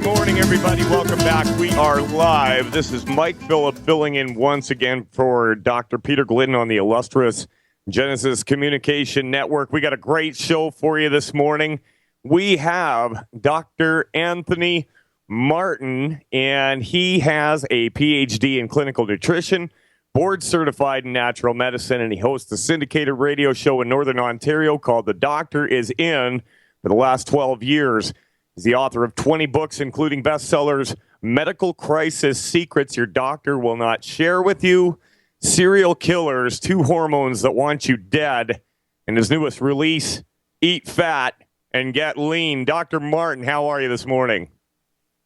morning, everybody. Welcome back. We are live. This is Mike Phillip filling in once again for Dr. Peter Glidden on the illustrious Genesis Communication Network. We got a great show for you this morning. We have Dr. Anthony Martin, and he has a PhD in clinical nutrition, board certified in natural medicine, and he hosts a syndicated radio show in Northern Ontario called The Doctor Is In for the last 12 years. He's the author of 20 books, including bestsellers, Medical Crisis Secrets Your Doctor Will Not Share With You, Serial Killers, 2 Hormones That Want You Dead, and his newest release, Eat Fat and Get Lean. Dr. Martin, how are you this morning?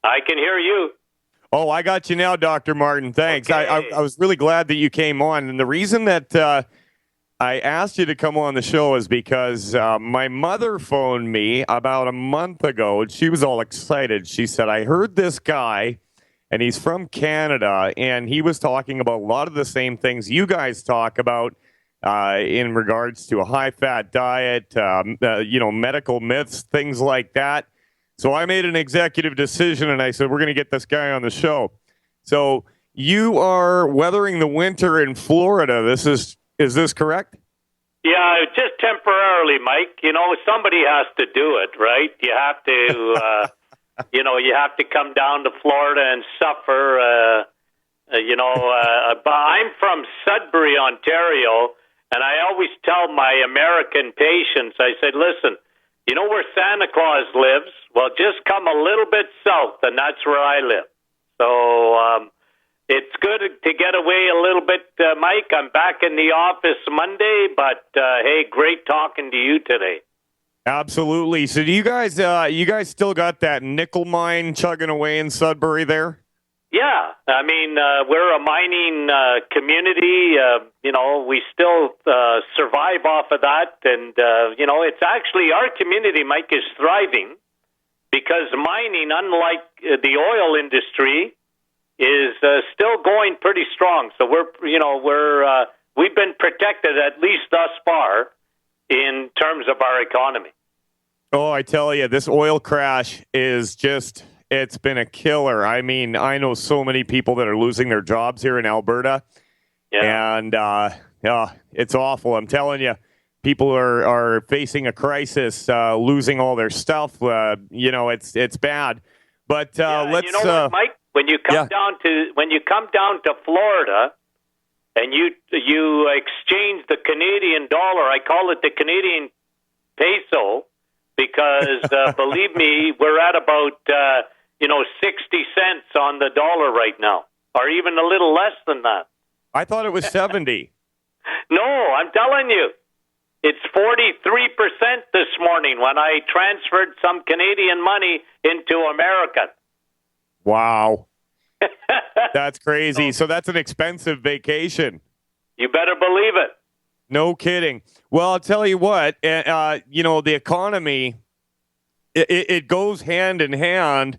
I can hear you. Oh, I got you now, Dr. Martin. Thanks. Okay. I was really glad that you came on. And the reason that I asked you to come on the show is because my mother phoned me about a month ago, and she was all excited. She said, I heard this guy, and he's from Canada, and he was talking about a lot of the same things you guys talk about in regards to a high-fat diet, medical myths, things like that. So I made an executive decision, and I said, we're going to get this guy on the show. So you are weathering the winter in Florida. Is this correct? Yeah, just temporarily, Mike. You know, somebody has to do it, right? You have to, you have to come down to Florida and suffer. But I'm from Sudbury, Ontario, and I always tell my American patients, I said, listen, you know where Santa Claus lives? Well, just come a little bit south, and that's where I live. So, it's good to get away a little bit, Mike. I'm back in the office Monday, but hey, great talking to you today. Absolutely. So do you guys still got that nickel mine chugging away in Sudbury there? Yeah. I mean, we're a mining community. We still survive off of that. And, it's actually our community, Mike, is thriving because mining, unlike the oil industry, is still going pretty strong. So we've been protected at least thus far in terms of our economy. Oh, I tell you, this oil crash is it's been a killer. I mean, I know so many people that are losing their jobs here in Alberta. Yeah. And it's awful. I'm telling you, people are facing a crisis, losing all their stuff. It's bad. But let's. You know what, Mike? When you come down to Florida, and you exchange the Canadian dollar, I call it the Canadian peso, because believe me, we're at about 60 cents on the dollar right now, or even a little less than that. I thought it was 70. No, I'm telling you, it's 43% this morning when I transferred some Canadian money into American. Wow. That's crazy. So that's an expensive vacation. You better believe it. No kidding. Well, I'll tell you what, the economy, it goes hand in hand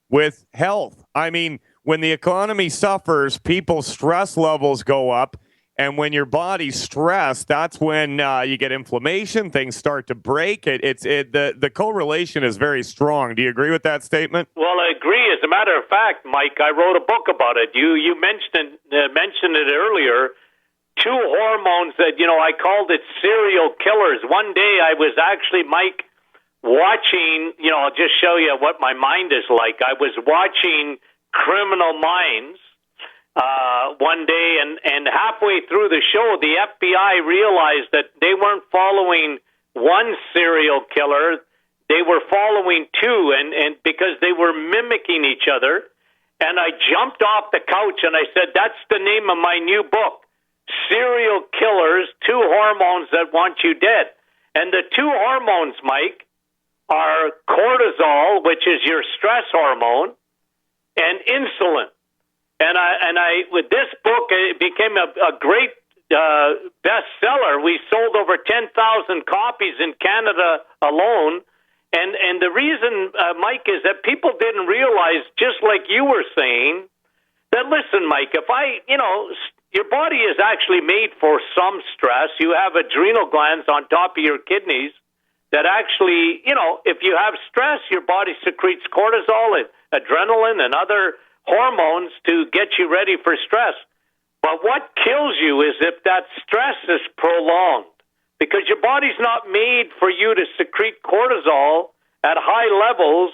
with health. I mean, when the economy suffers, people's stress levels go up. And when your body's stressed, that's when you get inflammation. Things start to break. The correlation is very strong. Do you agree with that statement? Well, I agree. As a matter of fact, Mike, I wrote a book about it. You mentioned it earlier. 2 hormones that I called it serial killers. One day I was actually, Mike, watching. I'll just show you what my mind is like. I was watching Criminal Minds. One day, and halfway through the show, the FBI realized that they weren't following one serial killer, they were following 2, and because they were mimicking each other. And I jumped off the couch and I said, that's the name of my new book, Serial Killers, 2 Hormones That Want You Dead. And the 2 hormones, Mike, are cortisol, which is your stress hormone, and insulin. And I, with this book, it became a great bestseller. We sold over 10,000 copies in Canada alone. And the reason, Mike, is that people didn't realize, just like you were saying, that, listen, Mike, your body is actually made for some stress. You have adrenal glands on top of your kidneys that actually, if you have stress, your body secretes cortisol and adrenaline and other hormones to get you ready for stress. But what kills you is if that stress is prolonged, because your body's not made for you to secrete cortisol at high levels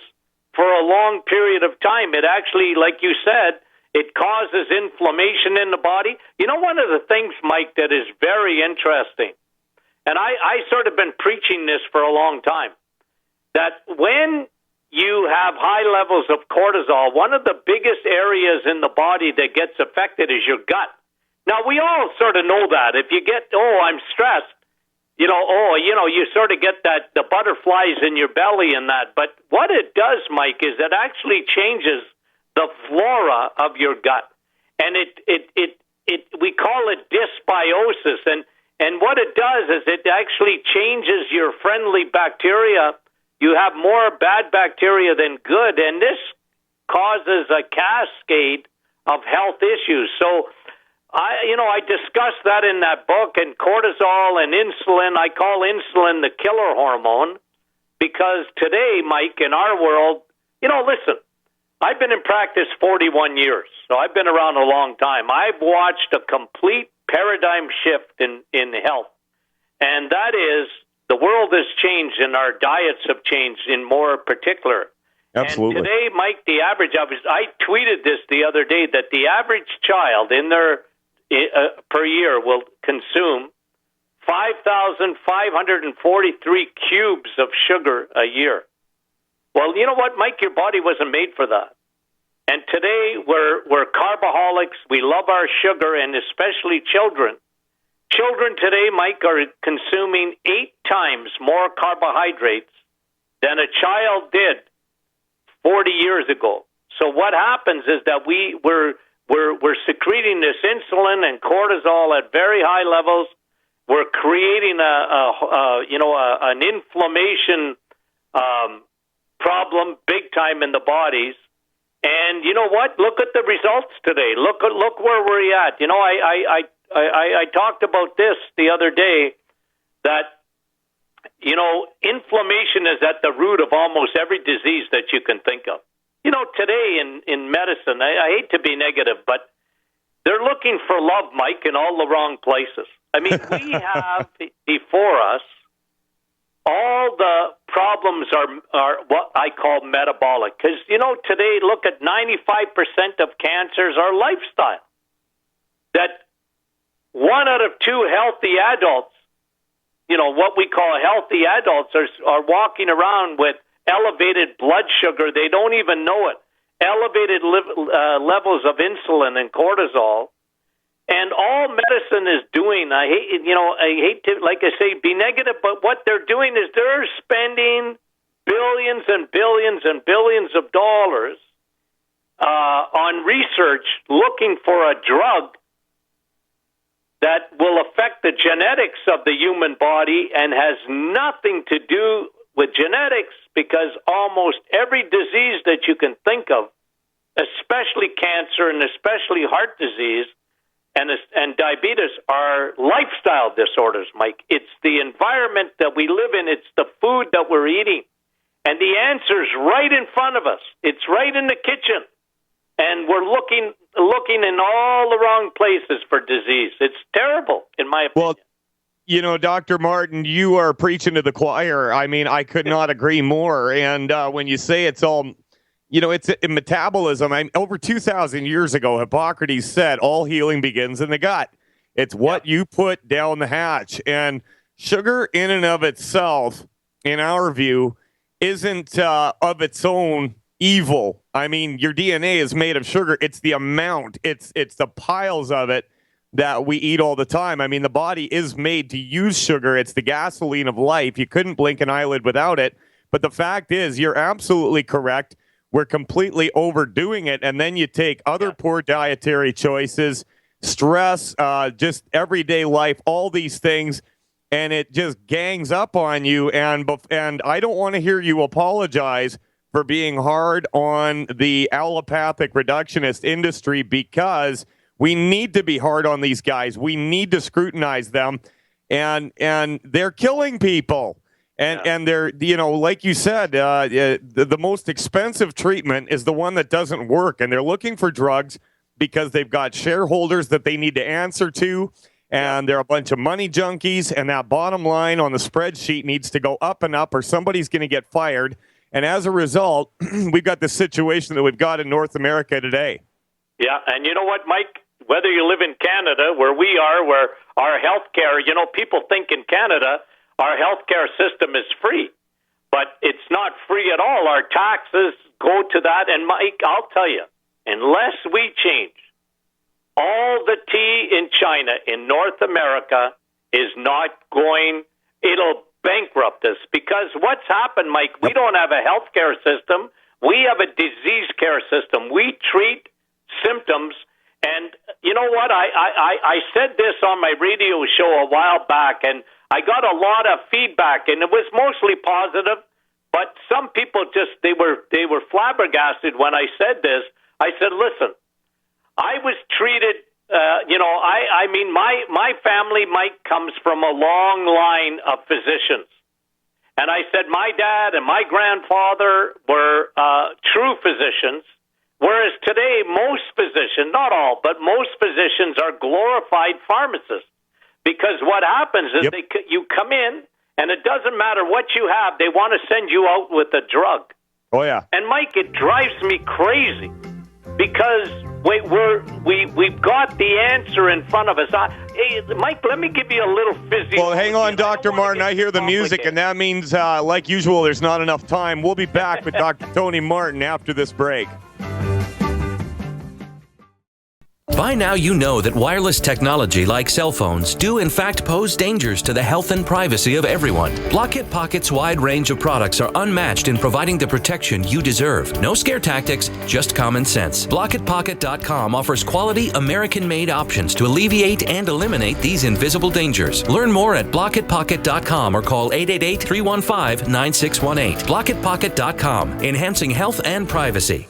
for a long period of time. It actually, like you said, it causes inflammation in the body. One of the things, Mike, that is very interesting, and I sort of been preaching this for a long time, that when you have high levels of cortisol, one of the biggest areas in the body that gets affected is your gut. Now, we all sort of know that. If you get, I'm stressed, you sort of get the butterflies in your belly and that. But what it does, Mike, is it actually changes the flora of your gut. And we call it dysbiosis. And what it does is it actually changes your friendly bacteria. You have more bad bacteria than good, and this causes a cascade of health issues. So, I discussed that in that book, and cortisol and insulin. I call insulin the killer hormone because today, Mike, in our world, listen, I've been in practice 41 years, so I've been around a long time. I've watched a complete paradigm shift in health, and that is the world has changed and our diets have changed in more particular. Absolutely. And today, Mike, the average, I tweeted this the other day, that the average child in their per year will consume 5,543 cubes of sugar a year. Well, you know what, Mike? Your body wasn't made for that. And today, we're carboholics. We love our sugar, and especially children. Children today, Mike, are consuming 8 times more carbohydrates than a child did 40 years ago. So what happens is that we're secreting this insulin and cortisol at very high levels. We're creating an inflammation problem big time in the bodies. And you know what? Look at the results today. Look where we're at. I talked about this the other day, that inflammation is at the root of almost every disease that you can think of. Today in medicine, I hate to be negative, but they're looking for love, Mike, in all the wrong places. I mean, we have before us all the problems are what I call metabolic. Because, today, look at 95% of cancers are lifestyle. That 1 out of 2 healthy adults, what we call healthy adults, are walking around with elevated blood sugar. They don't even know it. Elevated levels of insulin and cortisol. And all medicine is doing, I hate to, like I say, be negative, but what they're doing is they're spending billions and billions and billions of dollars on research looking for a drug that will affect the genetics of the human body and has nothing to do with genetics, because almost every disease that you can think of, especially cancer and especially heart disease and diabetes, are lifestyle disorders, Mike. It's the environment that we live in. It's the food that we're eating. And the answer's right in front of us. It's right in the kitchen. And we're looking in all the wrong places for disease. It's terrible, in my opinion. Well, Dr. Martin, you are preaching to the choir. I mean, I could not agree more. And when you say it's all, it's a metabolism. Over 2,000 years ago, Hippocrates said all healing begins in the gut. It's what you put down the hatch. And sugar in and of itself, in our view, isn't of its own evil. I mean, your DNA is made of sugar. It's the amount. It's the piles of it that we eat all the time. I mean, the body is made to use sugar. It's the gasoline of life. You couldn't blink an eyelid without it. But the fact is, you're absolutely correct. We're completely overdoing it. And then you take other poor dietary choices, stress, just everyday life, all these things, and it just gangs up on you. And I don't want to hear you apologize for being hard on the allopathic reductionist industry, because we need to be hard on these guys. We need to scrutinize them, and they're killing people. And they're, like you said, the most expensive treatment is the one that doesn't work. And they're looking for drugs because they've got shareholders that they need to answer to. And they're a bunch of money junkies. And that bottom line on the spreadsheet needs to go up and up or somebody's going to get fired. And as a result, we've got the situation that we've got in North America today. Yeah, and you know what, Mike? Whether you live in Canada, where we are, where our health care, people think in Canada our health care system is free. But it's not free at all. Our taxes go to that. And, Mike, I'll tell you, unless we change, all the tea in China, in North America, is not going, it'll bankrupt us. Because what's happened, Mike, we don't have a health care system. We have a disease care system. We treat symptoms. And you know what? I said this on my radio show a while back, and I got a lot of feedback, and it was mostly positive. But some people they were flabbergasted when I said this. I said, listen, I was treated, my family, Mike, comes from a long line of physicians. And I said my dad and my grandfather were true physicians, whereas today most physicians, not all, but most physicians are glorified pharmacists. Because what happens is you come in, and it doesn't matter what you have, they want to send you out with a drug. Oh, yeah. And, Mike, it drives me crazy because we've got the answer in front of us. Hey, Mike, let me give you a little physiology. Well, hang on, Dr. Martin. I hear the music, and that means, like usual, there's not enough time. We'll be back with Dr. Tony Martin after this break. By now you know that wireless technology like cell phones do in fact pose dangers to the health and privacy of everyone. Blockit Pocket's wide range of products are unmatched in providing the protection you deserve. No scare tactics, just common sense. BlockitPocket.com offers quality American-made options to alleviate and eliminate these invisible dangers. Learn more at BlockitPocket.com or call 888-315-9618. BlockitPocket.com, enhancing health and privacy.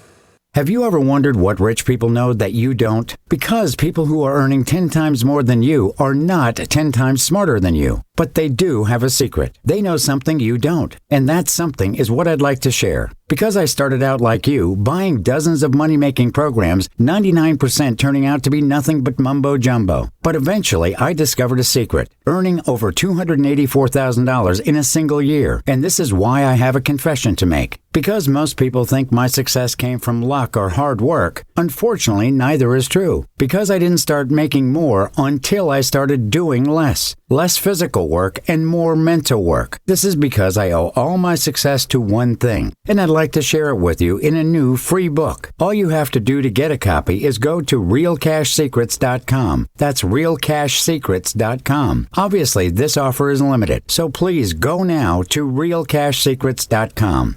Have you ever wondered what rich people know that you don't? Because people who are earning 10 times more than you are not 10 times smarter than you. But they do have a secret. They know something you don't. And that something is what I'd like to share. Because I started out like you, buying dozens of money-making programs, 99% turning out to be nothing but mumbo-jumbo. But eventually, I discovered a secret, earning over $284,000 in a single year. And this is why I have a confession to make. Because most people think my success came from luck or hard work, unfortunately, neither is true. Because I didn't start making more until I started doing less. Less physical work and more mental work. This is because I owe all my success to one thing, and I'd like to share it with you in a new free book. All you have to do to get a copy is go to realcashsecrets.com. That's realcashsecrets.com. Obviously, this offer is limited, so please go now to realcashsecrets.com.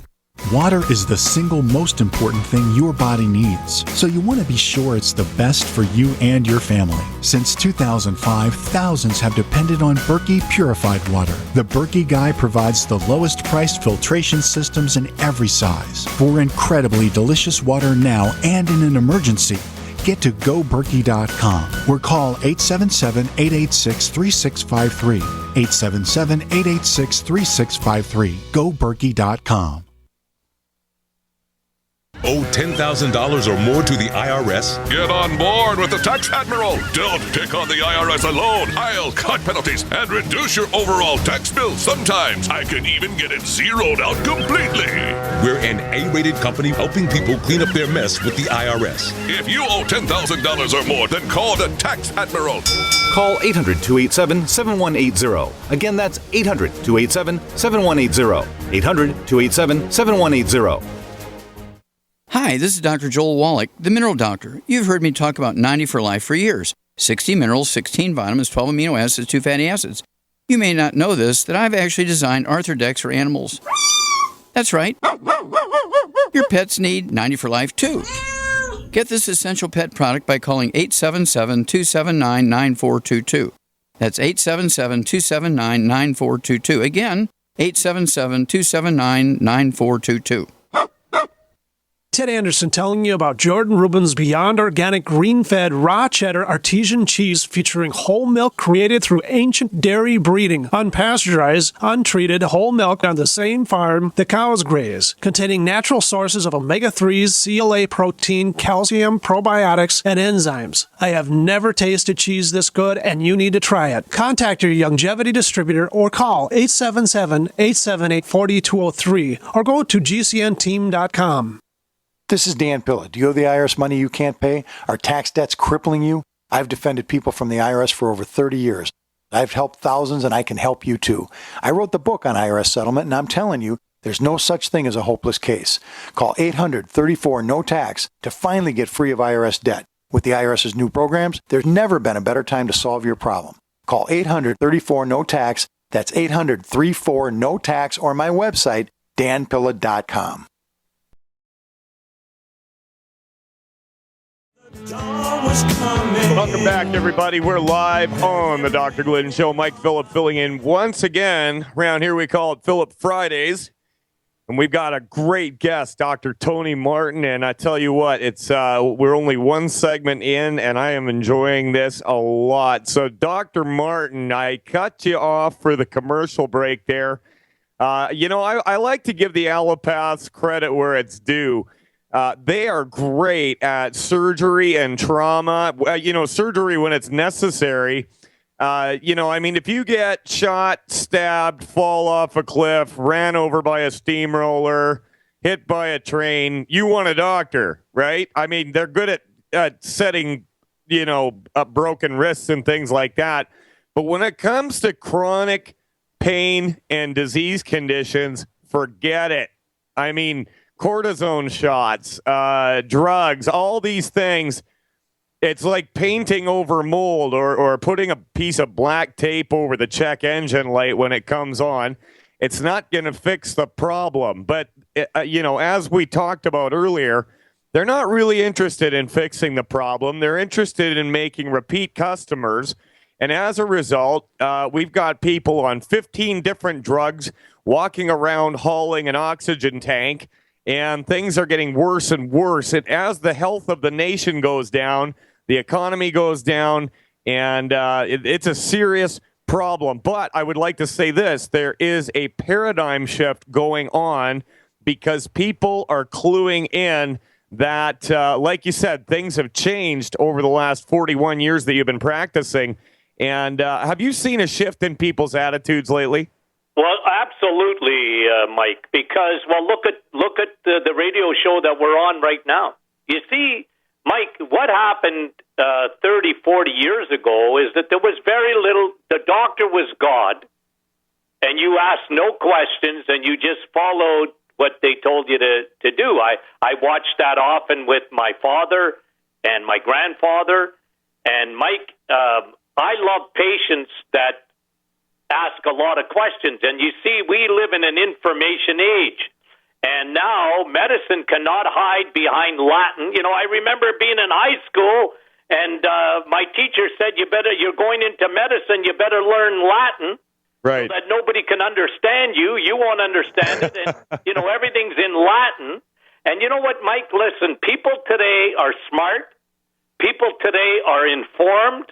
Water is the single most important thing your body needs, so you want to be sure it's the best for you and your family. Since 2005, thousands have depended on Berkey purified water. The Berkey Guy provides the lowest priced filtration systems in every size. For incredibly delicious water now and in an emergency, get to GoBerkey.com or call 877-886-3653. 877-886-3653. GoBerkey.com. Owe $10,000 or more to the IRS? Get on board with the Tax Admiral. Don't take on the IRS alone. I'll cut penalties and reduce your overall tax bill. Sometimes I can even get it zeroed out completely. We're an A-rated company helping people clean up their mess with the IRS. If you owe $10,000 or more, then call the Tax Admiral. Call 800-287-7180. Again, that's 800-287-7180. 800-287-7180. Hi, this is Dr. Joel Wallach, the Mineral Doctor. You've heard me talk about 90 for Life for years. 60 minerals, 16 vitamins, 12 amino acids, 2 fatty acids. You may not know this, that I've actually designed Arthrodex for animals. That's right. Your pets need 90 for Life too. Get this essential pet product by calling 877-279-9422. That's 877-279-9422. Again, 877-279-9422. Ted Anderson telling you about Jordan Rubin's Beyond Organic Green-Fed Raw Cheddar Artesian Cheese featuring whole milk created through ancient dairy breeding, unpasteurized, untreated whole milk on the same farm the cows graze, containing natural sources of omega-3s, CLA protein, calcium, probiotics, and enzymes. I have never tasted cheese this good, and you need to try it. Contact your Longevity distributor or call 877-878-4203 or go to gcnteam.com. This is Dan Pilla. Do you owe the IRS money you can't pay? Are tax debts crippling you? I've defended people from the IRS for over 30 years. I've helped thousands, and I can help you too. I wrote the book on IRS settlement, and I'm telling you, there's no such thing as a hopeless case. Call 800-34-NO-TAX to finally get free of IRS debt. With the IRS's new programs, there's never been a better time to solve your problem. Call 800-34-NO-TAX. That's 800-34-NO-TAX, or my website, danpilla.com. Welcome back, everybody. We're live on the Dr. Glidden Show. Mike Phillip filling in once again. Around here we call it Phillip Fridays. And we've got a great guest, Dr. Tony Martin. And I tell you what, it's we're only one segment in, and I am enjoying this a lot. So, Dr. Martin, I cut you off for the commercial break there. I like to give the allopaths credit where it's due. They are great at surgery and trauma. Surgery when it's necessary. If you get shot, stabbed, fall off a cliff, ran over by a steamroller, hit by a train, you want a doctor, right? I mean, they're good at setting, up broken wrists and things like that. But when it comes to chronic pain and disease conditions, forget it. I mean, cortisone shots, drugs, all these things. It's like painting over mold or putting a piece of black tape over the check engine light when it comes on. It's not going to fix the problem. But, as we talked about earlier, they're not really interested in fixing the problem. They're interested in making repeat customers. And as a result, we've got people on 15 different drugs walking around hauling an oxygen tank. And things are getting worse and worse. And as the health of the nation goes down, the economy goes down, and it's a serious problem. But I would like to say this. There is a paradigm shift going on because people are cluing in that, like you said, things have changed over the last 41 years that you've been practicing. And have you seen a shift in people's attitudes lately? Well, absolutely, Mike. Because look at the radio show that we're on right now. You see, Mike, what happened 30, 40 years ago is that there was very little. The doctor was God, and you asked no questions, and you just followed what they told you to do. I watched that often with my father and my grandfather, and Mike. I love patients that ask a lot of questions. And you see, we live in an information age. And now medicine cannot hide behind Latin. I remember being in high school, and my teacher said, you're going into medicine, you better learn Latin. Right. So that nobody can understand you. You won't understand it. And, everything's in Latin. And you know what, Mike? Listen, people today are smart. People today are informed.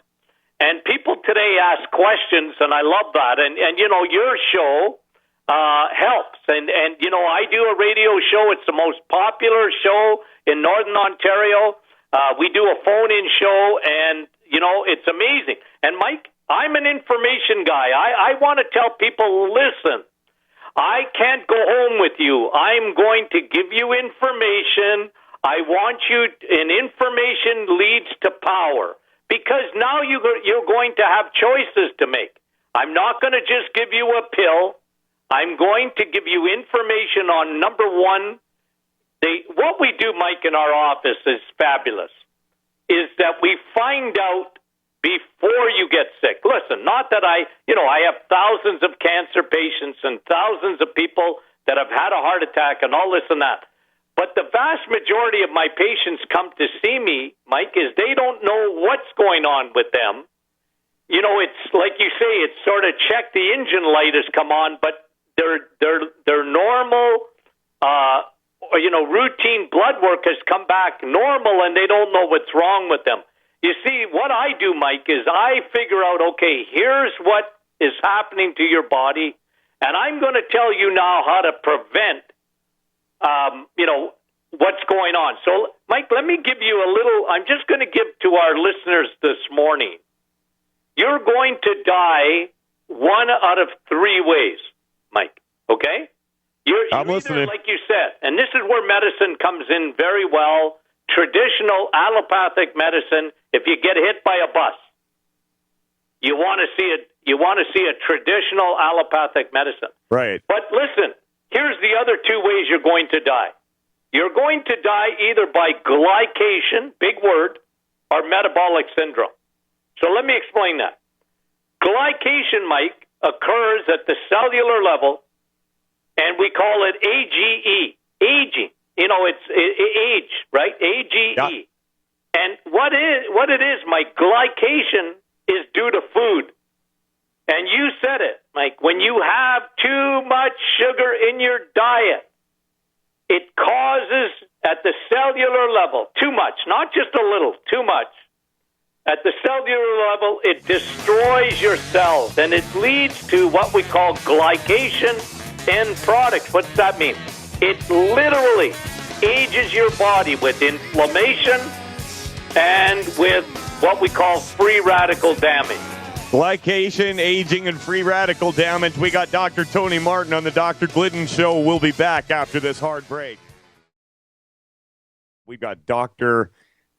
And people today ask questions, and I love that. And your show helps. And I do a radio show. It's the most popular show in Northern Ontario. We do a phone-in show, and, it's amazing. And, Mike, I'm an information guy. I want to tell people, listen, I can't go home with you. I'm going to give you information. I want you, and information leads to power. Because now you're going to have choices to make. I'm not going to just give you a pill. I'm going to give you information on, number one, what we do, Mike, in our office is fabulous, is that we find out before you get sick. Listen, not that I have thousands of cancer patients and thousands of people that have had a heart attack and all this and that. But the vast majority of my patients come to see me, Mike, is they don't know what's going on with them. It's like you say, it's sort of check the engine light has come on, but their normal routine blood work has come back normal and they don't know what's wrong with them. You see, what I do, Mike, is I figure out, okay, here's what is happening to your body, and I'm going to tell you now how to prevent, what's going on. So, Mike, let me give you a little, I'm just going to give to our listeners this morning. You're going to die one out of three ways, Mike, okay? I'm listening. Like you said, and this is where medicine comes in very well, traditional allopathic medicine. If you get hit by a bus, you want to see it. You want to see a traditional allopathic medicine. Right. But listen, here's the other two ways you're going to die. You're going to die either by glycation, big word, or metabolic syndrome. So let me explain that. Glycation, Mike, occurs at the cellular level, and we call it AGE, aging. It's age, right? AGE. Yeah. And what it is, Mike, glycation is due to food. And you said it, Mike, when you have too much sugar in your diet, it causes at the cellular level, too much, not just a little, too much. At the cellular level, it destroys your cells, and it leads to what we call glycation end products. What's that mean? It literally ages your body with inflammation and with what we call free radical damage. Glycation, aging, and free radical damage. We got Dr. Tony Martin on the Dr. Glidden Show. We'll be back after this hard break. We've got Dr.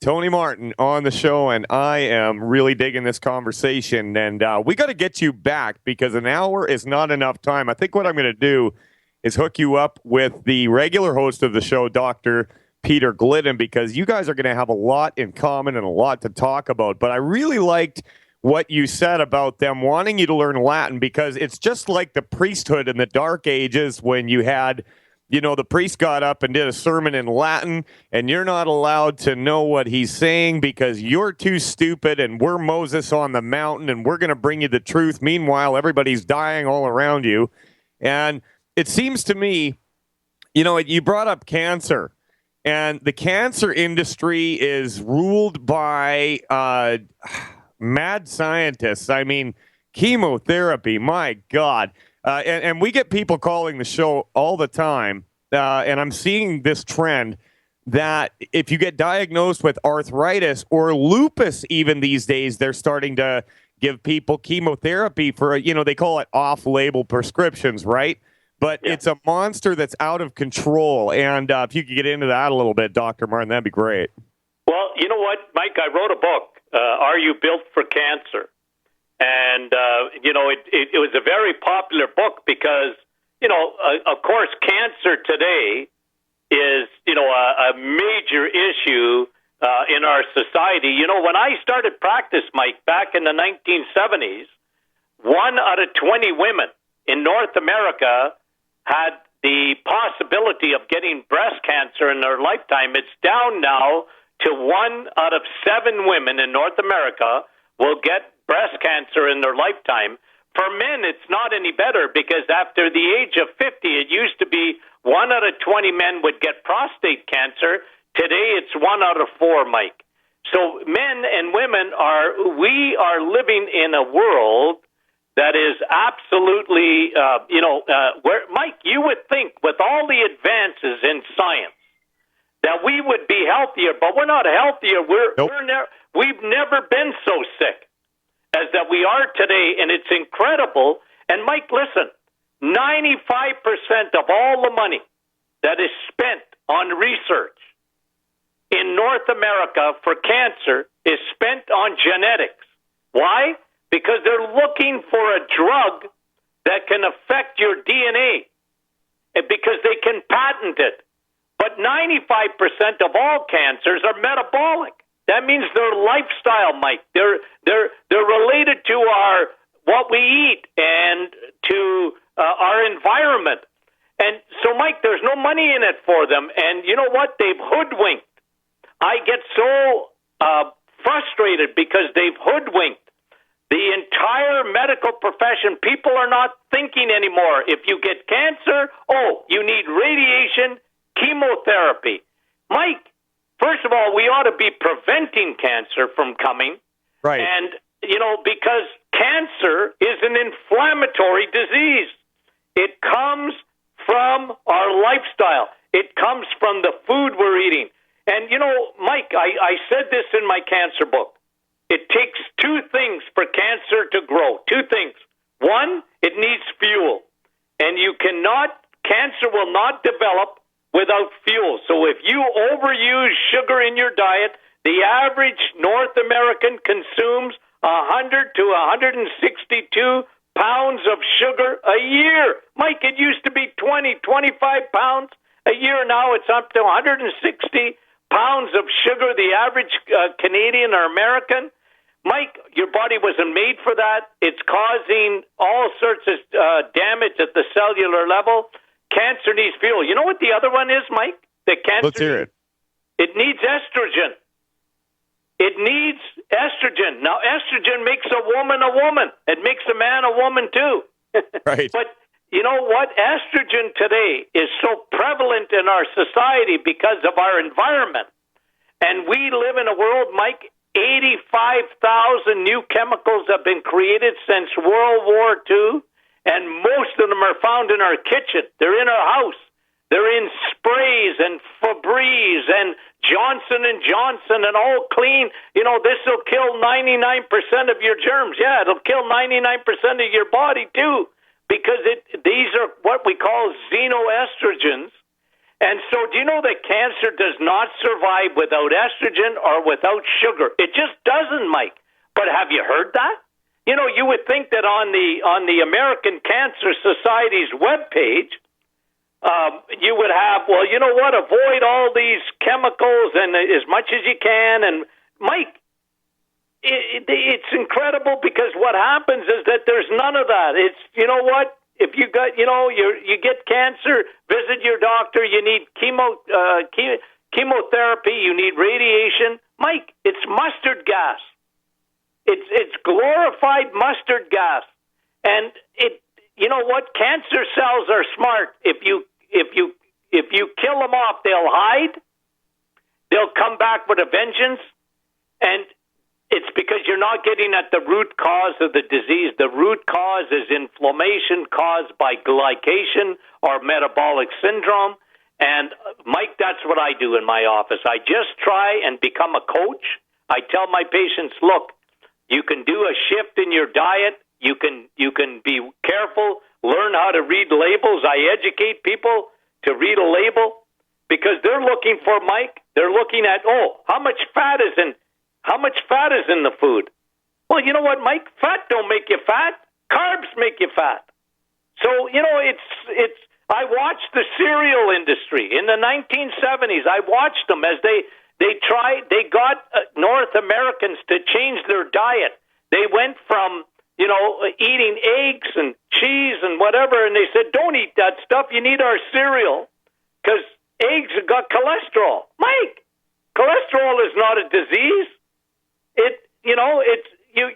Tony Martin on the show, and I am really digging this conversation. And we got to get you back because an hour is not enough time. I think what I'm going to do is hook you up with the regular host of the show, Dr. Peter Glidden, because you guys are going to have a lot in common and a lot to talk about. But I really liked what you said about them wanting you to learn Latin, because it's just like the priesthood in the Dark Ages when you had, the priest got up and did a sermon in Latin, and you're not allowed to know what he's saying because you're too stupid, and we're Moses on the mountain, and we're going to bring you the truth. Meanwhile, everybody's dying all around you. And it seems to me, you brought up cancer, and the cancer industry is ruled by mad scientists. I mean, chemotherapy, my God. And we get people calling the show all the time, and I'm seeing this trend that if you get diagnosed with arthritis or lupus even these days, they're starting to give people chemotherapy for, they call it off-label prescriptions, right? But It's a monster that's out of control. And if you could get into that a little bit, Dr. Martin, that'd be great. Well, you know what, Mike? I wrote a book, Are You Built for Cancer? And, it was a very popular book because, of course, cancer today is, a major issue in our society. When I started practice, Mike, back in the 1970s, 1 out of 20 women in North America had the possibility of getting breast cancer in their lifetime. It's down now to 1 out of 7 women in North America will get breast cancer in their lifetime. For men, it's not any better because after the age of 50, it used to be 1 out of 20 men would get prostate cancer. Today, it's 1 out of 4, Mike. So men and women we are living in a world that is absolutely, where, Mike, you would think with all the advances in science that we would be healthier, but we're not healthier. We've never been so sick as that we are today, and it's incredible. And Mike, listen, 95% of all the money that is spent on research in North America for cancer is spent on genetics. Why? Because they're looking for a drug that can affect your DNA, and because they can patent it. But 95% of all cancers are metabolic. That means they're lifestyle, Mike. They're related to what we eat and to our environment. And so, Mike, there's no money in it for them. And you know what? They've hoodwinked. I get so frustrated because they've hoodwinked the entire medical profession. People are not thinking anymore. If you get cancer, you need radiation, chemotherapy. Mike, first of all, we ought to be preventing cancer from coming. Right. And, because cancer is an inflammatory disease. It comes from our lifestyle. It comes from the food we're eating. And, Mike, I said this in my cancer book. It takes two things for cancer to grow. Two things. One, it needs fuel. And cancer will not develop without fuel. So if you overuse sugar in your diet, the average North American consumes 100 to 162 pounds of sugar a year. Mike, it used to be 20, 25 pounds a year. Now it's up to 160 pounds of sugar, the average Canadian or American. Mike, your body wasn't made for that. It's causing all sorts of damage at the cellular level. Cancer needs fuel. You know what the other one is, Mike? Let's hear it. It needs estrogen. It needs estrogen. Now, estrogen makes a woman a woman. It makes a man a woman, too. Right. But you know what? Estrogen today is so prevalent in our society because of our environment. And we live in a world, Mike, 85,000 new chemicals have been created since World War II, and most of them are found in our kitchen. They're in our house. They're in sprays and Febreze and Johnson & Johnson and all clean. This will kill 99% of your germs. Yeah, it'll kill 99% of your body, too, because these are what we call xenoestrogens. And so do you know that cancer does not survive without estrogen or without sugar? It just doesn't, Mike. But have you heard that? You would think that on the American Cancer Society's webpage, you would have, well, you know what, avoid all these chemicals and as much as you can. And, Mike, it's incredible because what happens is that there's none of that. It's, you know what? If you got, you get cancer, visit your doctor. You need chemotherapy. You need radiation. Mike, it's mustard gas. It's glorified mustard gas, and you know what? Cancer cells are smart. If you kill them off, they'll hide. They'll come back with a vengeance, and it's because you're not getting at the root cause of the disease. The root cause is inflammation caused by glycation or metabolic syndrome. And, Mike, that's what I do in my office. I just try and become a coach. I tell my patients, look, you can do a shift in your diet. You can be careful, learn how to read labels. I educate people to read a label because they're looking for, Mike, they're looking at, how much fat is in the food? Well, you know what, Mike? Fat don't make you fat. Carbs make you fat. So, it's I watched the cereal industry in the 1970s. I watched them as they got North Americans to change their diet. They went from, eating eggs and cheese and whatever, and they said, don't eat that stuff. You need our cereal because eggs have got cholesterol. Mike, cholesterol is not a disease.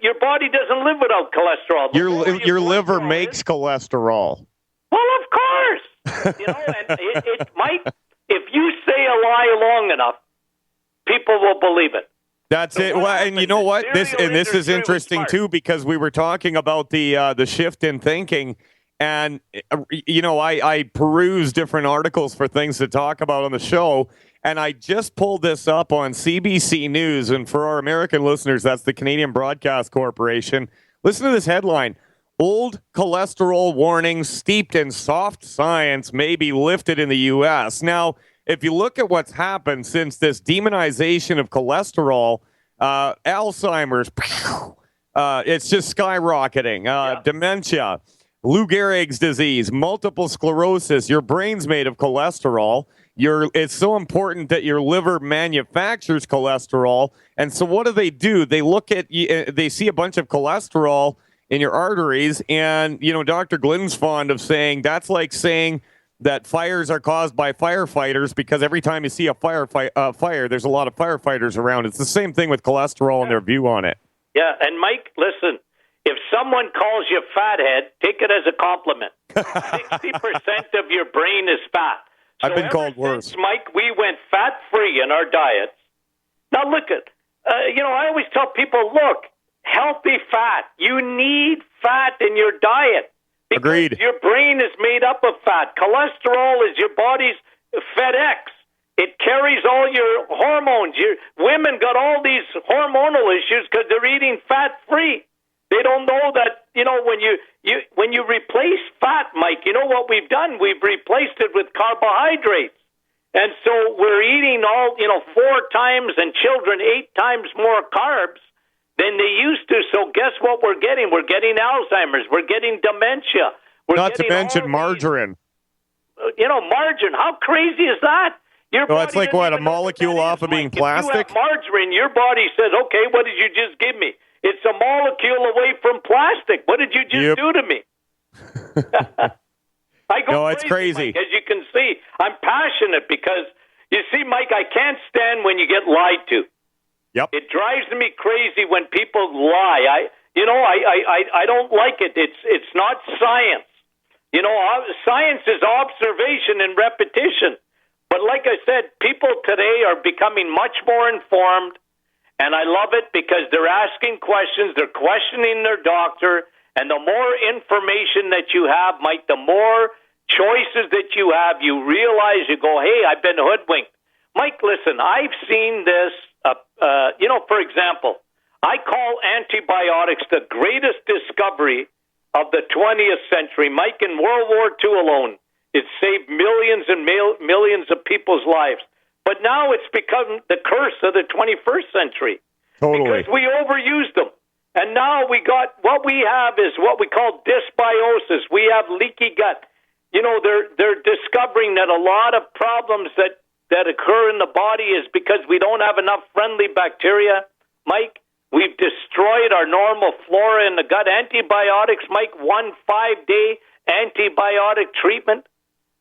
Your body doesn't live without cholesterol. Your liver makes cholesterol. Well, of course. And Mike, if you say a lie long enough, people will believe it. That's it. Well, and you know what? This is interesting too because we were talking about the shift in thinking, and I peruse different articles for things to talk about on the show. And I just pulled this up on CBC News. And for our American listeners, that's the Canadian Broadcast Corporation. Listen to this headline. Old cholesterol warnings steeped in soft science may be lifted in the U.S. Now, if you look at what's happened since this demonization of cholesterol, Alzheimer's, it's just skyrocketing. Dementia, Lou Gehrig's disease, multiple sclerosis. Your brain's made of cholesterol. It's so important that your liver manufactures cholesterol. And so what do? They look at, they see a bunch of cholesterol in your arteries. And, Dr. Glidden's fond of saying that's like saying that fires are caused by firefighters because every time you see a fire, there's a lot of firefighters around. It's the same thing with cholesterol and their view on it. Yeah. And Mike, listen, if someone calls you fathead, take it as a compliment. 60% of your brain is fat. So I've been called ever worse. since, Mike, we went fat-free in our diets. Now, look at, I always tell people, look, healthy fat. You need fat in your diet. Because Agreed. your brain is made up of fat. Cholesterol is your body's FedEx. It carries all your hormones. Women got all these hormonal issues because they're eating fat-free. They don't know that, when you replace fat, Mike, you know what we've done? We've replaced it with carbohydrates. And so we're eating 4 times and children 8 times more carbs than they used to. So guess what we're getting? We're getting Alzheimer's. We're getting dementia. Not to mention margarine. Margarine. How crazy is that? That's like what, a molecule off of being plastic? If you have margarine, your body says, okay, what did you just give me? It's a molecule away from plastic. What did you just do to me? I go it's crazy. Mike, as you can see, I'm passionate because, you see, Mike, I can't stand when you get lied to. Yep. It drives me crazy when people lie. I don't like it. It's not science. Science is observation and repetition. But like I said, people today are becoming much more informed, and I love it because they're asking questions, they're questioning their doctor, and the more information that you have, Mike, the more choices that you have, you realize, you go, hey, I've been hoodwinked. Mike, listen, I've seen this, for example, I call antibiotics the greatest discovery of the 20th century. Mike, in World War II alone, it saved millions and millions of people's lives. But now it's become the curse of the 21st century. Totally. Because we overused them. And now what we have is what we call dysbiosis. We have leaky gut. They're discovering that a lot of problems that occur in the body is because we don't have enough friendly bacteria. Mike, we've destroyed our normal flora in the gut. Antibiotics, Mike, 1 5-day antibiotic treatment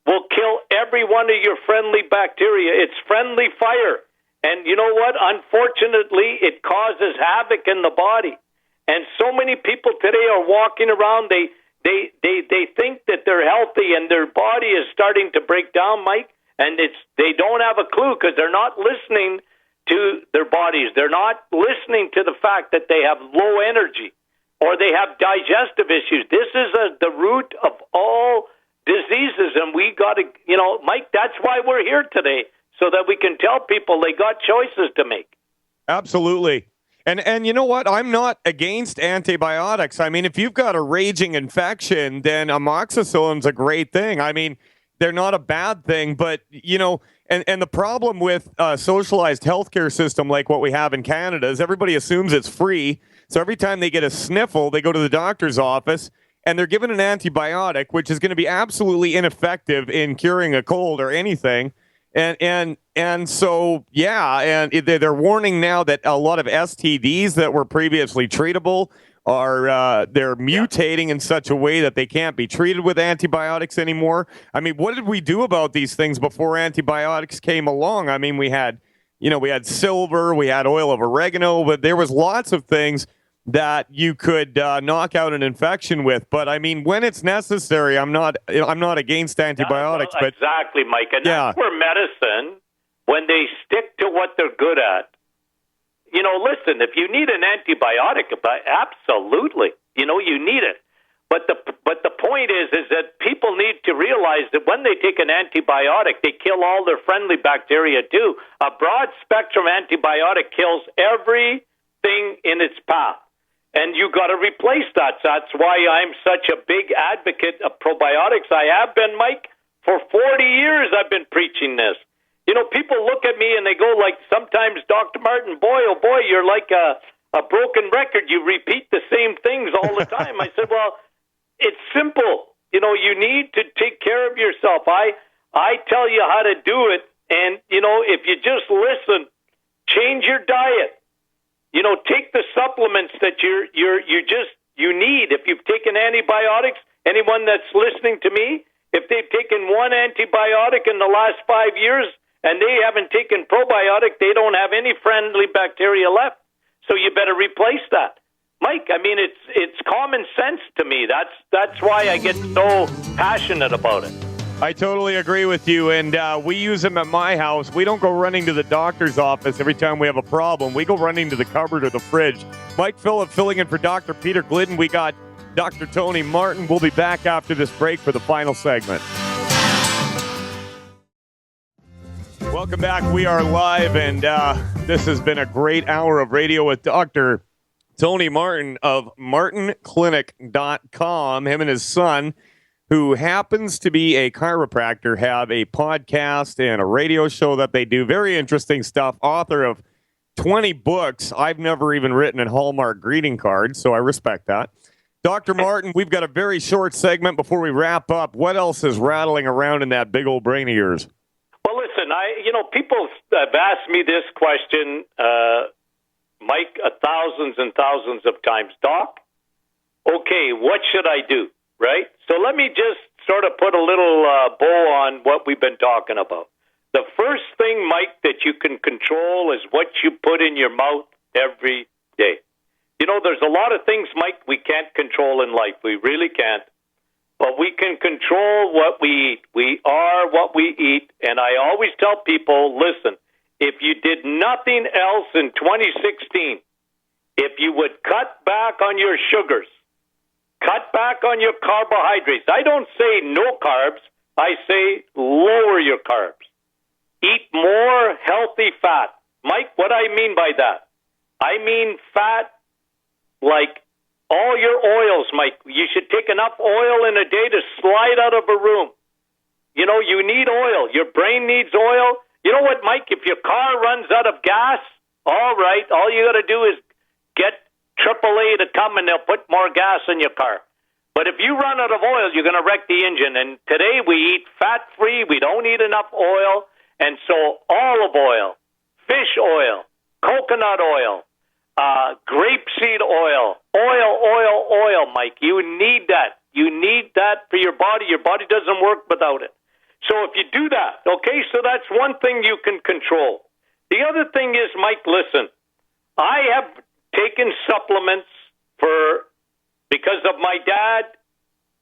will kill every one of your friendly bacteria. It's friendly fire. And you know what? Unfortunately, it causes havoc in the body. And so many people today are walking around, they think that they're healthy and their body is starting to break down, Mike, and they don't have a clue because they're not listening to their bodies. They're not listening to the fact that they have low energy or they have digestive issues. This is the root of all diseases, and we got to, Mike, that's why we're here today, so that we can tell people they got choices to make. Absolutely. And you know what? I'm not against antibiotics. I mean, if you've got a raging infection, then amoxicillin's a great thing. I mean, they're not a bad thing, but, and the problem with a socialized healthcare system like what we have in Canada is everybody assumes it's free. So every time they get a sniffle, they go to the doctor's office and they're given an antibiotic, which is going to be absolutely ineffective in curing a cold or anything. And so, yeah, and they're warning now that a lot of STDs that were previously treatable are they're mutating in such a way that they can't be treated with antibiotics anymore. I mean, what did we do about these things before antibiotics came along? I mean, we had silver, we had oil of oregano, but there was lots of things that you could knock out an infection with. But I mean, when it's necessary, I'm not against antibiotics. But exactly, Mike. And that's where medicine, when they stick to what they're good at, listen, if you need an antibiotic, absolutely, you need it. But the point is that people need to realize that when they take an antibiotic, they kill all their friendly bacteria too. A broad spectrum antibiotic kills everything in its path. And you got to replace that. So that's why I'm such a big advocate of probiotics. I have been, Mike, for 40 years. I've been preaching this. People look at me and they go like, sometimes, Dr. Martin, boy, oh boy, you're like a broken record. You repeat the same things all the time. I said, well, it's simple. You need to take care of yourself. I tell you how to do it. And, if you just listen, change your diet. Take the supplements that you need. If you've taken antibiotics, anyone that's listening to me, if they've taken one antibiotic in the last 5 years and they haven't taken probiotic, they don't have any friendly bacteria left. So you better replace that. Mike, I mean, it's common sense to me. That's why I get so passionate about it. I totally agree with you, and we use them at my house. We don't go running to the doctor's office every time we have a problem. We go running to the cupboard or the fridge. Mike Phillip filling in for Dr. Peter Glidden. We got Dr. Tony Martin. We'll be back after this break for the final segment. Welcome back. We are live, and this has been a great hour of radio with Dr. Tony Martin of martinclinic.com. Him and his son, who happens to be a chiropractor, have a podcast and a radio show that they do. Very interesting stuff. Author of 20 books. I've never even written a Hallmark greeting card, so I respect that. Dr. Martin, we've got a very short segment before we wrap up. What else is rattling around in that big old brain of yours? Well, listen, people have asked me this question, Mike, thousands and thousands of times. Doc, okay, what should I do? Right? So let me just sort of put a little bow on what we've been talking about. The first thing, Mike, that you can control is what you put in your mouth every day. There's a lot of things, Mike, we can't control in life. We really can't. But we can control what we eat. We are what we eat. And I always tell people, listen, if you did nothing else in 2016, if you would cut back on your sugars, cut back on your carbohydrates. I don't say no carbs. I say lower your carbs. Eat more healthy fat. Mike, what I mean by that? I mean fat like all your oils, Mike. You should take enough oil in a day to slide out of a room. You need oil. Your brain needs oil. You know what, Mike? If your car runs out of gas, all right, all you got to do is get AAA to come and they'll put more gas in your car. But if you run out of oil, you're going to wreck the engine. And today we eat fat-free. We don't eat enough oil. And so olive oil, fish oil, coconut oil, grapeseed oil, oil, Mike. You need that. You need that for your body. Your body doesn't work without it. So if you do that, okay, so that's one thing you can control. The other thing is, Mike, listen, I have taken supplements because of my dad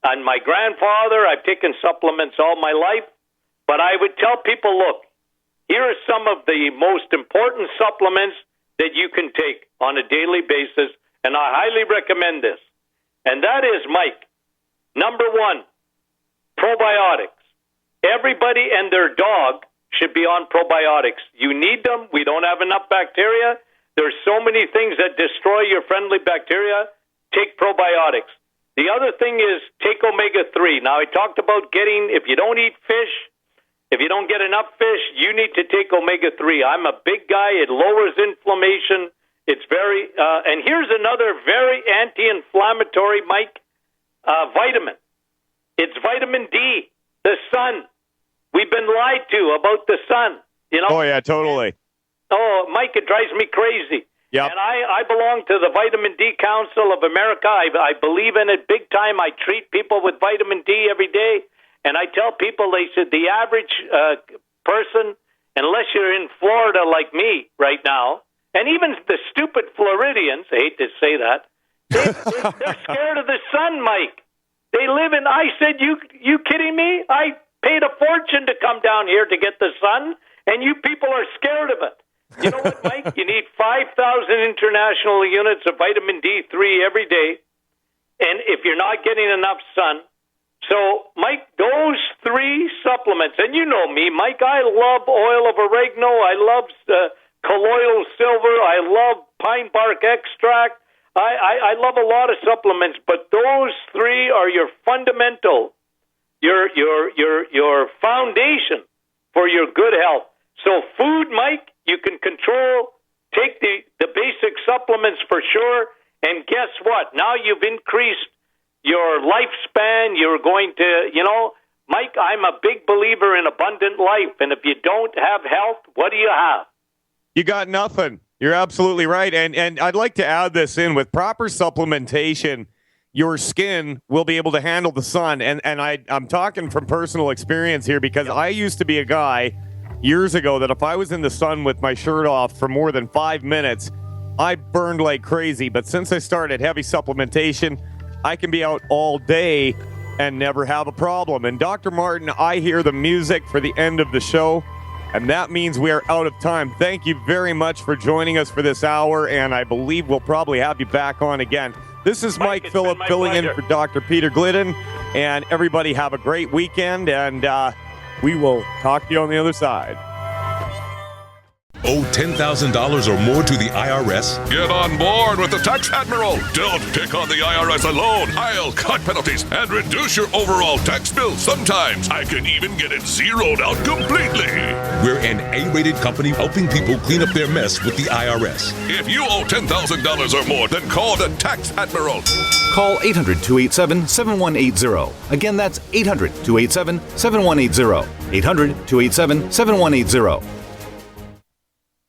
and my grandfather. I've taken supplements all my life. But I would tell people, look, here are some of the most important supplements that you can take on a daily basis, and I highly recommend this. And that is, Mike, number one, probiotics. Everybody and their dog should be on probiotics. You need them. We don't have enough bacteria. There's so many things that destroy your friendly bacteria. Take probiotics. The other thing is take omega-3. Now, I talked about if you don't eat fish, if you don't get enough fish, you need to take omega-3. I'm a big guy. It lowers inflammation. It's very, and here's another very anti-inflammatory, Mike, vitamin. It's vitamin D, the sun. We've been lied to about the sun, Oh, yeah, totally. Oh, Mike, it drives me crazy. Yep. And I belong to the Vitamin D Council of America. I believe in it big time. I treat people with vitamin D every day. And I tell people, they said the average person, unless you're in Florida like me right now, and even the stupid Floridians, I hate to say that, they're scared of the sun, Mike. They live in, I said, you kidding me? I paid a fortune to come down here to get the sun, and you people are scared of it. You know what, Mike? You need 5,000 international units of vitamin D3 every day, and if you're not getting enough sun. So, Mike, those three supplements, and you know me, Mike, I love oil of oregano, I love colloidal silver, I love pine bark extract, I love a lot of supplements, but those three are your fundamental, your foundation for your good health. So food, Mike, you can control, take the basic supplements for sure, and guess what? Now you've increased your lifespan. You're going to, Mike, I'm a big believer in abundant life, and if you don't have health, what do you have? You got nothing. You're absolutely right. And I'd like to add this in. With proper supplementation, your skin will be able to handle the sun. And I'm talking from personal experience here, because I used to be a guy years ago that if I was in the sun with my shirt off for more than 5 minutes, I burned like crazy. But since I started heavy supplementation, I can be out all day and never have a problem. And Dr. Martin, I hear the music for the end of the show, and that means we are out of time. Thank you very much for joining us for this hour, and I believe we'll probably have you back on again. This is Mike Phillip filling in for Dr. Peter Glidden, and everybody have a great weekend, and we will talk to you on the other side. Owe $10,000 or more to the IRS? Get on board with the Tax Admiral. Don't take on the IRS alone. I'll cut penalties and reduce your overall tax bill. Sometimes I can even get it zeroed out completely. We're an A-rated company helping people clean up their mess with the IRS. If you owe $10,000 or more, then call the Tax Admiral. Call 800-287-7180. Again, that's 800-287-7180. 800-287-7180.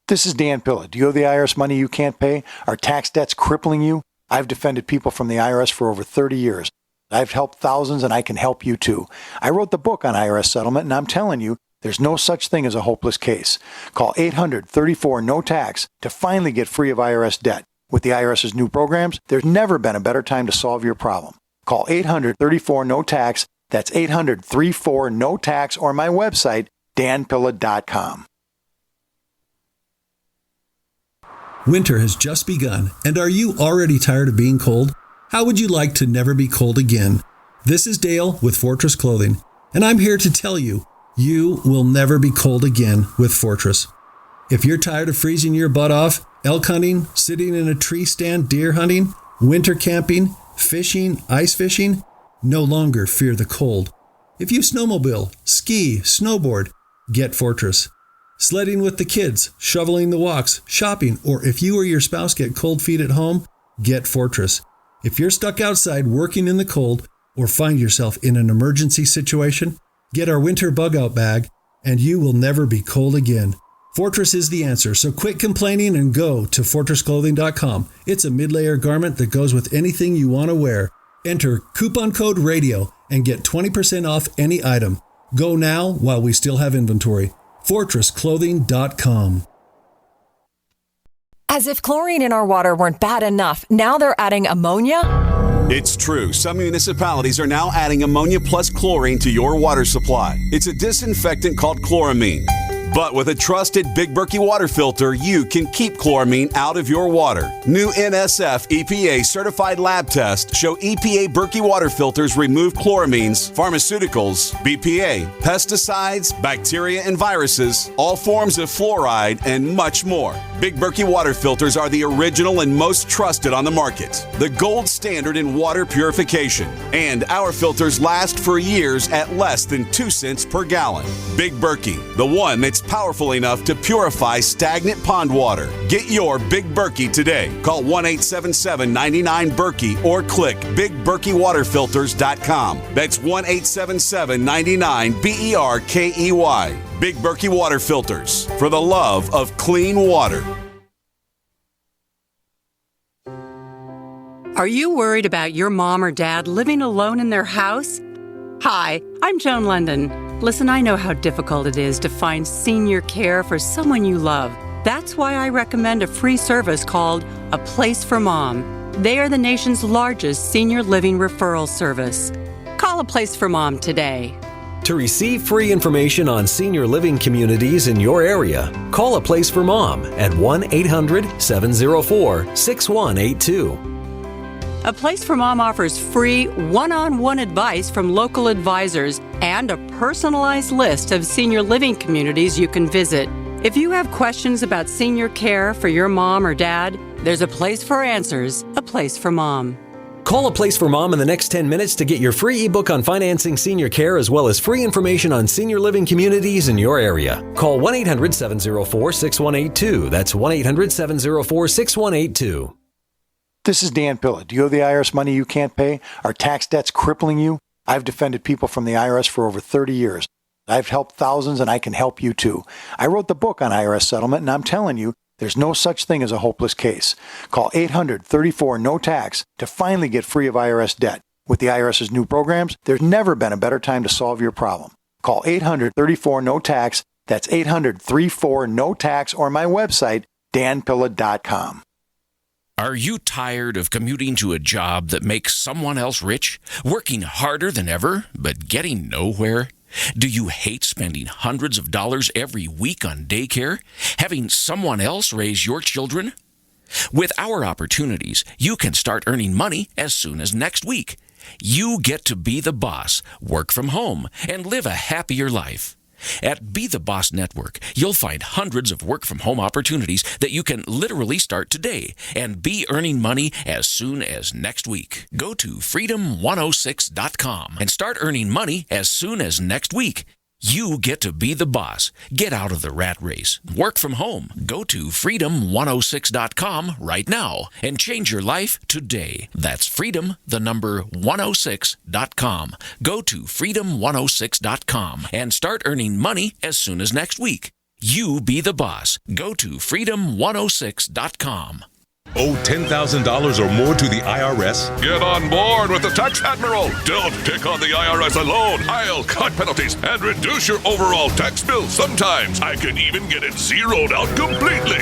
This is Dan Pilla. Do you owe the IRS money you can't pay? Are tax debts crippling you? I've defended people from the IRS for over 30 years. I've helped thousands, and I can help you too. I wrote the book on IRS settlement, and I'm telling you, there's no such thing as a hopeless case. Call 800-34-NO-TAX to finally get free of IRS debt. With the IRS's new programs, there's never been a better time to solve your problem. Call 800-34-NO-TAX. That's 800-34-NO-TAX, or my website, danpilla.com. Winter has just begun, and are you already tired of being cold? How would you like to never be cold again? This is Dale with Fortress Clothing, and I'm here to tell you, you will never be cold again with Fortress. If you're tired of freezing your butt off, elk hunting, sitting in a tree stand deer hunting, winter camping, fishing, ice fishing, no longer fear the cold. If you snowmobile, ski, snowboard, get Fortress. Sledding with the kids, shoveling the walks, shopping, or if you or your spouse get cold feet at home, get Fortress. If you're stuck outside working in the cold or find yourself in an emergency situation, get our winter bug out bag and you will never be cold again. Fortress is the answer, so quit complaining and go to fortressclothing.com. It's a mid-layer garment that goes with anything you want to wear. Enter coupon code RADIO and get 20% off any item. Go now while we still have inventory. fortressclothing.com. As if chlorine in our water weren't bad enough, now they're adding ammonia? It's true. Some municipalities are now adding ammonia plus chlorine to your water supply. It's a disinfectant called chloramine. But with a trusted Big Berkey water filter, you can keep chloramine out of your water. New NSF EPA certified lab tests show EPA Berkey water filters remove chloramines, pharmaceuticals, BPA, pesticides, bacteria and viruses, all forms of fluoride, and much more. Big Berkey water filters are the original and most trusted on the market. The gold standard in water purification. And our filters last for years at less than 2 cents per gallon. Big Berkey, the one that's powerful enough to purify stagnant pond water. Get your Big Berkey today. Call 1-877-99-BERKEY or click BigBerkeyWaterFilters.com. That's 1-877-99-BERKEY. Big Berkey Water Filters, for the love of clean water. Are you worried about your mom or dad living alone in their house? Hi, I'm Joan London. Listen, I know how difficult it is to find senior care for someone you love. That's why I recommend a free service called A Place for Mom. They are the nation's largest senior living referral service. Call A Place for Mom today. To receive free information on senior living communities in your area, call A Place for Mom at 1-800-704-6182. A Place for Mom offers free one-on-one advice from local advisors and a personalized list of senior living communities you can visit. If you have questions about senior care for your mom or dad, there's a place for answers, A Place for Mom. Call A Place for Mom in the next 10 minutes to get your free ebook on financing senior care as well as free information on senior living communities in your area. Call 1-800-704-6182. That's 1-800-704-6182. This is Dan Pilla. Do you owe the IRS money you can't pay? Are tax debts crippling you? I've defended people from the IRS for over 30 years. I've helped thousands, and I can help you too. I wrote the book on IRS settlement, and I'm telling you, there's no such thing as a hopeless case. Call 800-34-NO-TAX to finally get free of IRS debt. With the IRS's new programs, there's never been a better time to solve your problem. Call 800-34-NO-TAX. That's 800-34-NO-TAX, or my website, danpilla.com. Are you tired of commuting to a job that makes someone else rich, working harder than ever, but getting nowhere? Do you hate spending hundreds of dollars every week on daycare, having someone else raise your children? With our opportunities, you can start earning money as soon as next week. You get to be the boss, work from home, and live a happier life. At Be the Boss Network, you'll find hundreds of work-from-home opportunities that you can literally start today and be earning money as soon as next week. Go to freedom106.com and start earning money as soon as next week. You get to be the boss. Get out of the rat race. Work from home. Go to freedom106.com right now and change your life today. That's freedom, the number 106.com. Go to freedom106.com and start earning money as soon as next week. You be the boss. Go to freedom106.com. Owe $10,000 or more to the IRS? Get on board with the Tax Admiral. Don't take on the IRS alone. I'll cut penalties and reduce your overall tax bill. Sometimes I can even get it zeroed out completely.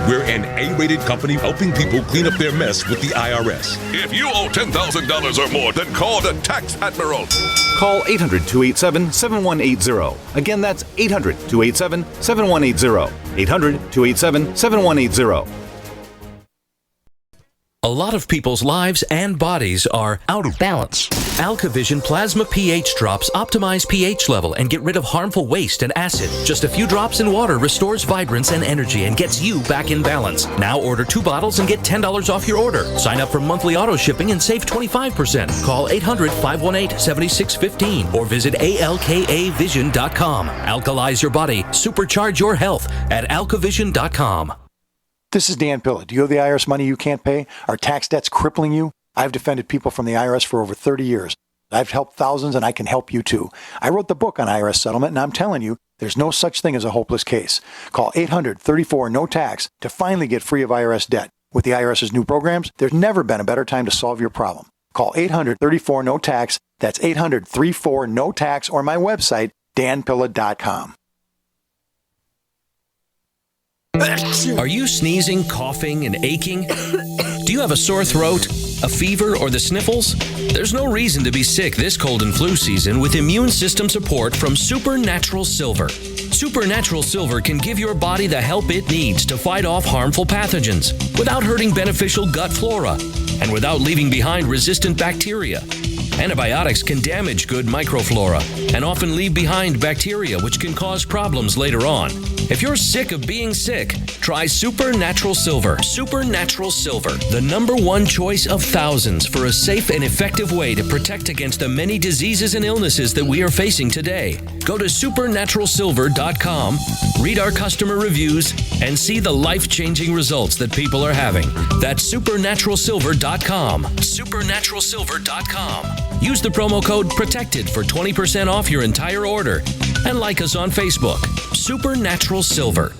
We're an A-rated company helping people clean up their mess with the IRS. If you owe $10,000 or more, then call the Tax Admiral. Call 800-287-7180. Again, that's 800-287-7180. 800-287-7180. A lot of people's lives and bodies are out of balance. AlkaVision Plasma pH drops optimize pH level and get rid of harmful waste and acid. Just a few drops in water restores vibrance and energy and gets you back in balance. Now order 2 bottles and get $10 off your order. Sign up for monthly auto shipping and save 25%. Call 800-518-7615 or visit alkavision.com. Alkalize your body. Supercharge your health at alkavision.com. This is Dan Pilla. Do you owe the IRS money you can't pay? Are tax debts crippling you? I've defended people from the IRS for over 30 years. I've helped thousands, and I can help you too. I wrote the book on IRS settlement, and I'm telling you, there's no such thing as a hopeless case. Call 800-34-NO-TAX to finally get free of IRS debt. With the IRS's new programs, there's never been a better time to solve your problem. Call 800-34-NO-TAX. That's 800-34-NO-TAX, or my website, danpilla.com. Are you sneezing, coughing, and aching? Do you have a sore throat, a fever, or the sniffles? There's no reason to be sick this cold and flu season with immune system support from Supernatural Silver. Supernatural Silver can give your body the help it needs to fight off harmful pathogens without hurting beneficial gut flora and without leaving behind resistant bacteria. Antibiotics can damage good microflora and often leave behind bacteria, which can cause problems later on. If you're sick of being sick, try Supernatural Silver. Supernatural Silver, the #1 choice of thousands for a safe and effective way to protect against the many diseases and illnesses that we are facing today. Go to supernaturalsilver.com, read our customer reviews, and see the life-changing results that people are having. That's supernaturalsilver.com. Supernaturalsilver.com. Use the promo code PROTECTED for 20% off your entire order. And like us on Facebook. Supernatural Silver.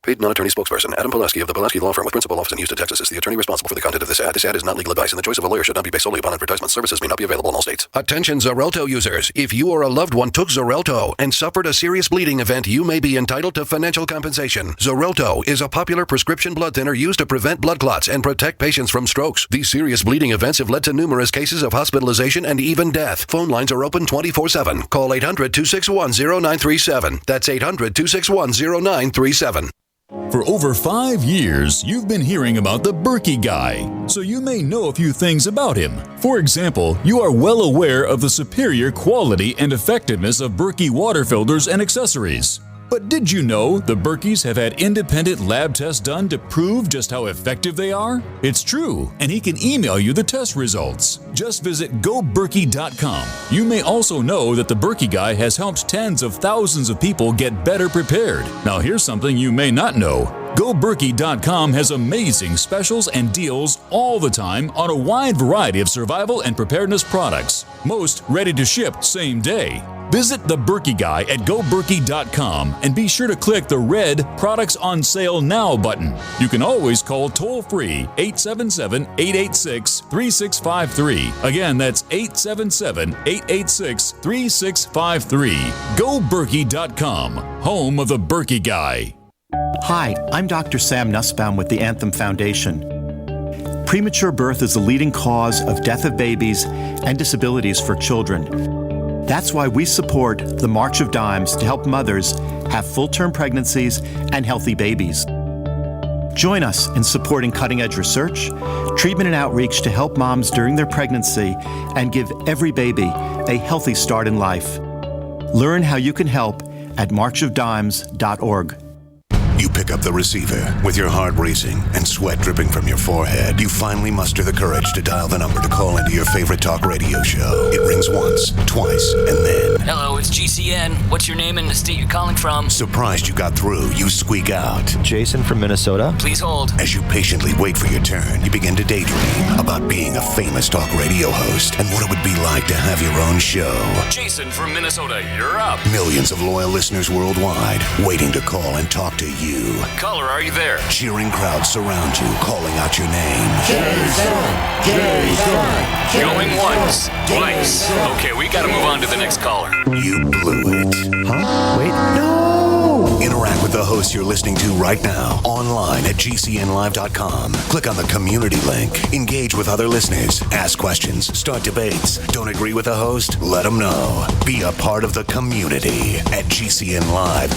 Paid non-attorney spokesperson Adam Pulaski of the Pulaski Law Firm with principal office in Houston, Texas is the attorney responsible for the content of this ad. This ad is not legal advice, and the choice of a lawyer should not be based solely upon advertisement. Services may not be available in all states. Attention Xarelto users. If you or a loved one took Xarelto and suffered a serious bleeding event, you may be entitled to financial compensation. Xarelto is a popular prescription blood thinner used to prevent blood clots and protect patients from strokes. These serious bleeding events have led to numerous cases of hospitalization and even death. Phone lines are open 24/7. Call 800-261-0937. That's 800-261-0937. For over 5 years, you've been hearing about the Berkey Guy, so you may know a few things about him. For example, you are well aware of the superior quality and effectiveness of Berkey water filters and accessories. But did you know the Berkeys have had independent lab tests done to prove just how effective they are? It's true, and he can email you the test results. Just visit goberkey.com. You may also know that the Berkey Guy has helped tens of thousands of people get better prepared. Now here's something you may not know. GoBerkey.com has amazing specials and deals all the time on a wide variety of survival and preparedness products, most ready to ship same day. Visit the Berkey Guy at GoBerkey.com and be sure to click the red Products on Sale Now button. You can always call toll-free 877-886-3653. Again, that's 877-886-3653. GoBerkey.com, home of the Berkey Guy. Hi, I'm Dr. Sam Nussbaum with the Anthem Foundation. Premature birth is the leading cause of death of babies and disabilities for children. That's why we support the March of Dimes to help mothers have full-term pregnancies and healthy babies. Join us in supporting cutting-edge research, treatment and outreach to help moms during their pregnancy and give every baby a healthy start in life. Learn how you can help at marchofdimes.org. You pick up the receiver with your heart racing and sweat dripping from your forehead. You finally muster the courage to dial the number to call into your favorite talk radio show. It rings once, twice, and then... Hello, it's GCN. What's your name and the state you're calling from? Surprised you got through, you squeak out. Jason from Minnesota. Please hold. As you patiently wait for your turn, you begin to daydream about being a famous talk radio host and what it would be like to have your own show. Jason from Minnesota, you're up. Millions of loyal listeners worldwide waiting to call and talk to you. Caller, are you there? Cheering crowds surround you, calling out your name. Jason! Jason! Going once, twice. Okay, we gotta move on to the next caller. You blew it. Huh? Wait, no! Interact with the host you're listening to right now, online at GCNlive.com. Click on the community link. Engage with other listeners. Ask questions. Start debates. Don't agree with the host? Let them know. Be a part of the community at GCNlive.com.